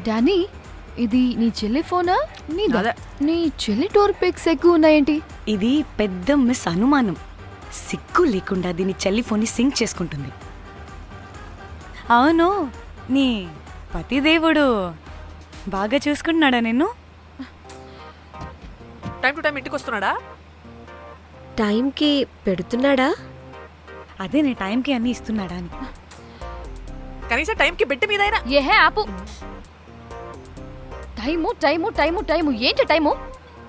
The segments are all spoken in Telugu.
డానీ, ఇది నీ చెల్లి ఫోనా? నీదా? అదే. నీ చెల్లి టోర్ పిక్స్ ఎక్కువ ఉన్నాయేంటి? ఇది పెద్ద మిస్ అనుమానం. సిగ్గు లేకుండా దీని చెల్లి ఫోన్ని సింక్ చేసుకుంటుంది. అవును, నీ పతిదేవుడు బాగా చూసుకుంటున్నాడా నిన్ను? టైం టు టైం ఇంటికి వస్తున్నాడా? టైంకి పెడుతున్నాడా? అదే నీ టైంకి అన్నీ ఇస్తున్నాడా అని. కనీసం టైంకి బెట్టి మీదైనా. ఏహే ఆపు. టైము టైము టైము టైము ఏంటి టైము?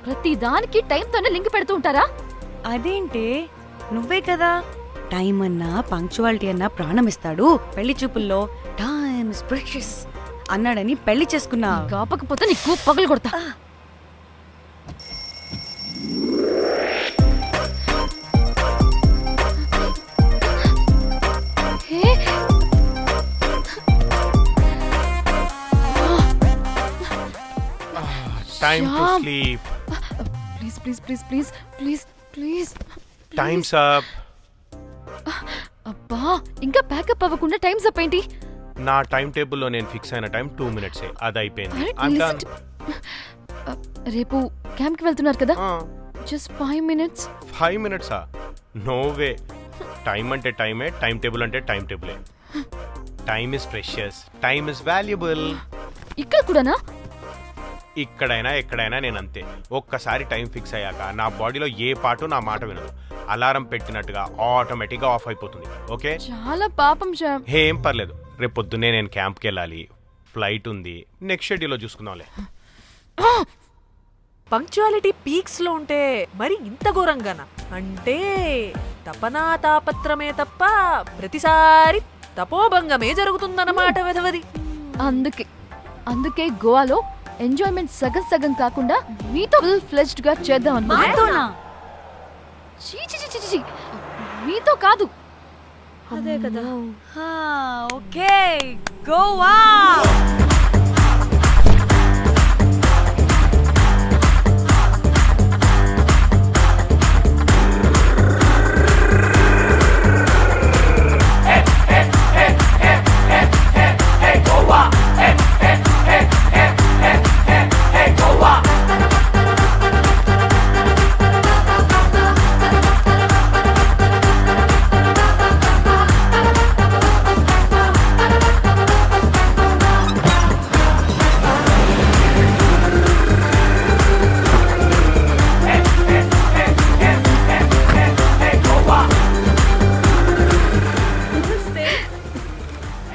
ప్రతి దానికి టైంతోనే లింక్ పెడుతూ ఉంటారా? అదేంటే, నువ్వే కదా టైం అన్నా పంక్చువాలిటీ అన్నా ప్రాణం ఇస్తాడు, పెళ్లి చూపుల్లో టైమ్ ఇస్ ప్రెషియస్ అన్నాడని పెళ్లి చేసుకున్నా. కాపకపోతే నీకు పగలు కొడతా. Time to Shyam. sleep. Please please please please please please. Time's up. అబ్బా, ఇంకా ప్యాకప్ అవ్వకుండా టైమ్స్ అప్ ఏంటి? నా టైం టేబుల్లో నేను ఫిక్స్ అయిన టైం 2 minutes. అది అయిపోయింది. Alright, I'm listen done. రేపు క్యాంప్ కి వెళ్తున్నారు కదా? Just 5 minutes. 5 minutes? No way. Time అంటే టైమే, టైం టేబుల్ అంటే టైం టేబులే. Time is precious, time is valuable. ఇక్కడ కూడానా? ఇక్కడైనా ఎక్కడైనా నేను అంతే. ఒక్కసారి టైం ఫిక్స్ అయ్యాక నా బాడీలో ఏ పాటు నా మాట వినదు. అలారం పెట్టినట్టుగా ఆటోమేటిక్గా ఆఫ్ అయిపోతుంది. ఓకే, చాలా పాపం శ్యామ్. ఏం పర్లేదు. రేపు పొద్దున్నే నేను క్యాంప్కి వెళ్ళాలి, ఫ్లైట్ ఉంది. నెక్స్ట్ షెడ్యూల్లో చూసుకుందాంలే. పంక్చువాలిటీ పీక్స్ లో ఉంటే మరి ఇంత ఘోరంగానా? అంటే తపనా తాపత్రమే తప్ప ప్రతిసారి తపోభంగమే జరుగుతుందన్నమాట వెధవది. అందుకే గోవాలో ఎంజాయ్మెంట్ సగం సగం కాకుండా మీతో ఫుల్ ఫ్లెజ్డ్ గా చేద్దాం అనుకున్నా. మాతోనా? చీ చీ చీ చీ చీ. మీతో కాదు. అదే కదా. ఓకే, గోవా.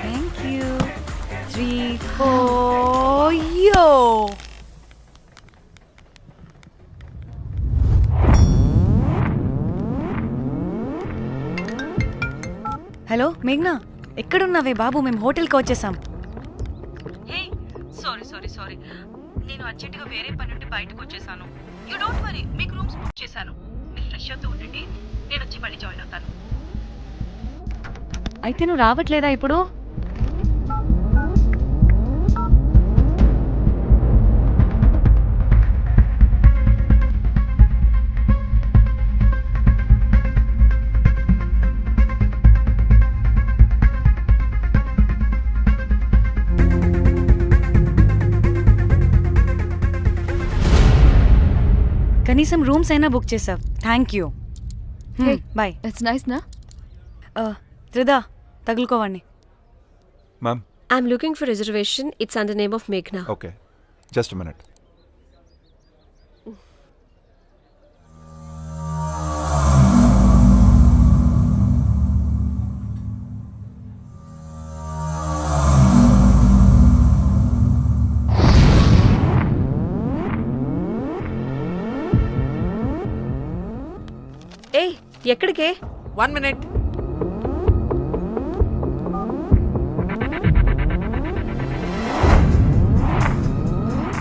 Thank you. 3, 4 యో. హలో మేఘ్నా, ఎక్కడున్నావే బాబు? మేము హోటల్కి వచ్చేసాం. సారీ నేను అర్జెంటుగా వేరే పని నుండి బయటకు వచ్చేసాను. యూ డోంట్ వరీ, మీకు రూమ్స్ బుక్ చేశాను. మీరు ఫ్రెష్ అవుతూ ఉండండి, నేను వచ్చి మళ్ళీ జాయిన్ అవుతాను. అయితే నువ్వు రావట్లేదా ఇప్పుడు? కనీసం రూమ్స్ అయినా బుక్ చేసావు. Thank you. Hey. Bye. It's nice నా? త్రిదా, తగులుకోవండి. Ma'am, I'm looking for reservation. It's under name of Meghna. okay. Just a minute. ఏయ్, ఎక్కడికే? 1 minute.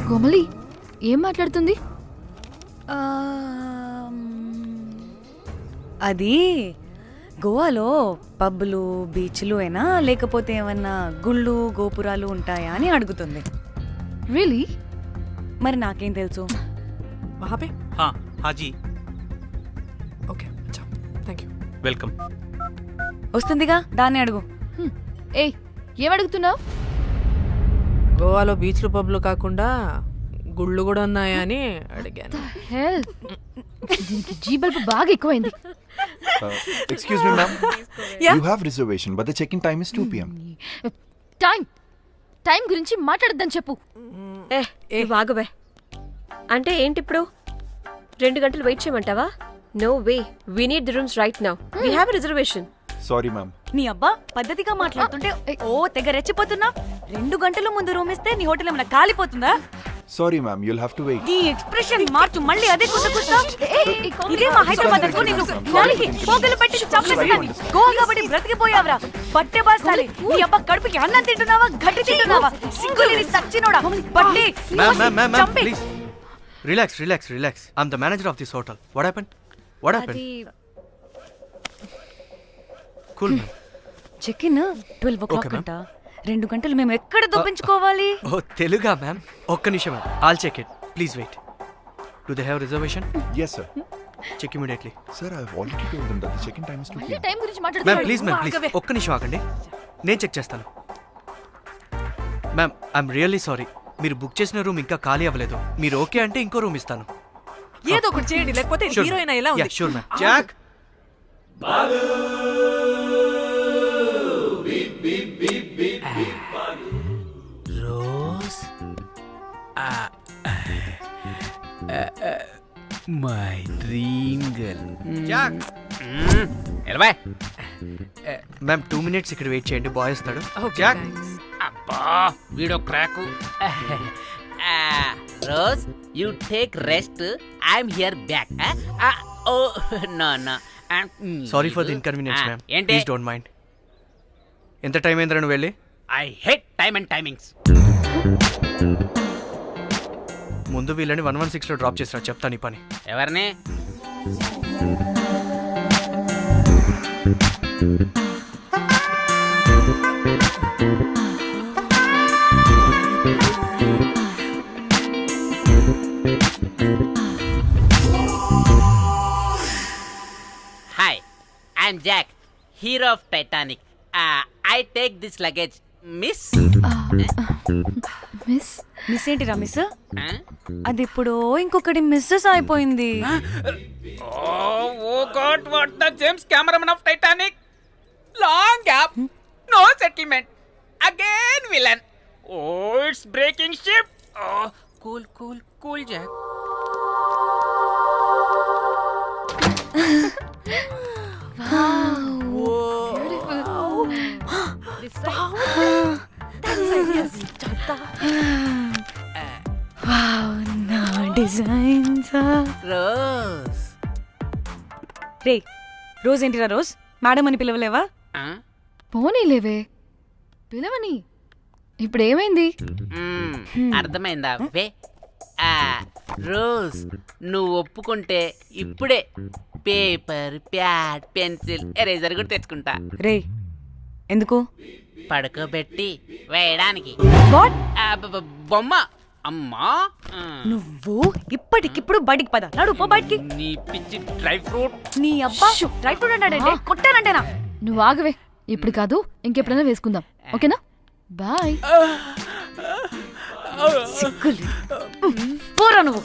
కోమలి ఏం మాట్లాడుతుంది? అది గోవాలో పబ్బులు, బీచ్లు అయినా లేకపోతే ఏమన్నా గుళ్ళు, గోపురాలు ఉంటాయా అని అడుగుతుంది. రియలీ? మరి నాకేం తెలుసు? वहाँ पे? हाँ जी, ओके, अच्छा, थैंक यू. వెల్కమ్. వస్తుందిగా, దాన్ని అడుగు. ఏయ్, ఏం అడుగుతున్నావు? గోవాలో బీచ్లు పబ్లు కాకుండా గుళ్ళు కూడా ఉన్నాయా అని అడిగాను. హెల్ దీనికి జీ బల్బ్ బాగా ఎక్కువైంది. Excuse me, ma'am. Yeah? You have reservation, but the check-in time is 2 p.m. Time గురించి మాట్లాడద్దని చెప్పు. నువ్వు ఆగవే. అంటే ఏంటి ఇప్పుడు 2 గంటలు వెయిట్ చేయమంటావా? No way, we need the rooms right now. We have reservation. Sorry, ma'am. నీ అబ్బా పద్ధతిగా మాట్లాడుతుంటే ఓ తెగ రెచ్చిపోతున్నా. 2 గంటల ముందు రూమ్ ఇస్తే నీ హోటల్ ఏమైనా కాలిపోతుందా? Sorry, ma'am. You'll have to wait. నీ ఎక్స్ప్రెషన్ మార్చు, మళ్ళీ అదే కుసకుస్తా. ఇదే మా హైదరాబాద్ అనుకో. నిన్ను నాలికి పోగలు పెట్టి చంపేస్తాను. గోవా కాబట్టి బ్రతికిపోయావరా బట్టే బాసాలి. నీ అబ్బా కడుపుకి అన్నం తింటున్నావా, గడ్డి తింటున్నావా? సింగులేని సచ్చినోడా బట్టే. Ma'am, చంపే. please. Relax. I'm the manager of this hotel. What happened? అది Cool, ma'am. Check in 12 o'clock Okay, ma'am. అంట. 2 గంటలు మేము ఎక్కడ దొప్పించుకోవాలి? Oh, Teluga, ma'am. ఒక్క నిమిషం, ma'am. I'll check it. Please wait. Do they have reservation? Yes, sir. Check immediately. Sir, I've already told them that the check-in time is 2 p.m. Time గురించి Ma'am, మాట్లాడుతున్నాడు. please. ఒక్క నిమిషం ఆగండి. నేను చెక్ చేస్తాను. Ma'am, I'm really sorry. మీరు బుక్ చేసిన రూమ్ ఇంకా ఖాళీ అవ్వలేదు. మీరు ఓకే అంటే ఇంకో రూమ్ ఇస్తాను. ఏదో ఒకటి చేయండి, లేకపోతే హీరోయిన్ ఎలా ఉంది? Sure ma'am. Jack, Rose my dream girl. Jack. ఎలవా మ్యామ్ 2 minutes ఇక్కడ వెయిట్ చేయండి. బాయ్ వస్తాడు. Okay, Jack. thanks. అబ్బా వీడో crack. Rose you take rest, I'm here back. Oh no no sorry for the inconvenience ma'am. ఏంటి? Please don't mind. ఎంత టైం అయిందిరా నువ్వు వెళ్ళి? I hate time and timings. ముందు వీళ్ళని 116లో డ్రాప్ చేసినా చెప్తాను ఈ పని. ఎవరిని? Hi, I'm Jack, hero of Titanic. I take this luggage miss. Miss ఏంటిరా మిస్? అది ఇప్పుడు ఇంకొకటి మిస్సెస్ అయిపోయింది. Oh God, what the James Cameron of Titanic? Long gap, no settlement. Again villain. Oh, it's breaking ship. Oh, cool, Jack. Wow, నా డిజైన్స్. Rose. రే రోజ్ ఏంటిరా రోజ్? మేడం అని పిలవలేవా? పోనీలేవే పిలవని. ఇప్పుడు ఏమైంది? అర్థమైందా? వే రోజ్, నువ్వు ఒప్పుకుంటే ఇప్పుడే పేపర్, ప్యాడ్, పెన్సిల్, ఎరేజర్ కూడా తెచ్చుకుంటా. రే ఎందుకు? పడుకోబెట్టి వేయడానికి. వాట్? బొమ్మ. అమ్మా, నువ్వు ఇప్పటికిప్పుడు బయటికి పద. నడు పో బయటికి. నీ పిచ్చి డ్రై ఫ్రూట్. నీ అబ్బా డ్రై ఫ్రూట్ అన్నాడంటే కొట్టానంటేనా? నువ్వు ఆగవే. ఇప్పుడు కాదు, ఇంకెప్పుడైనా వేసుకుందాం. ఓకేనా? బాయ్. సిగ్గులు పోరా నువ్వు.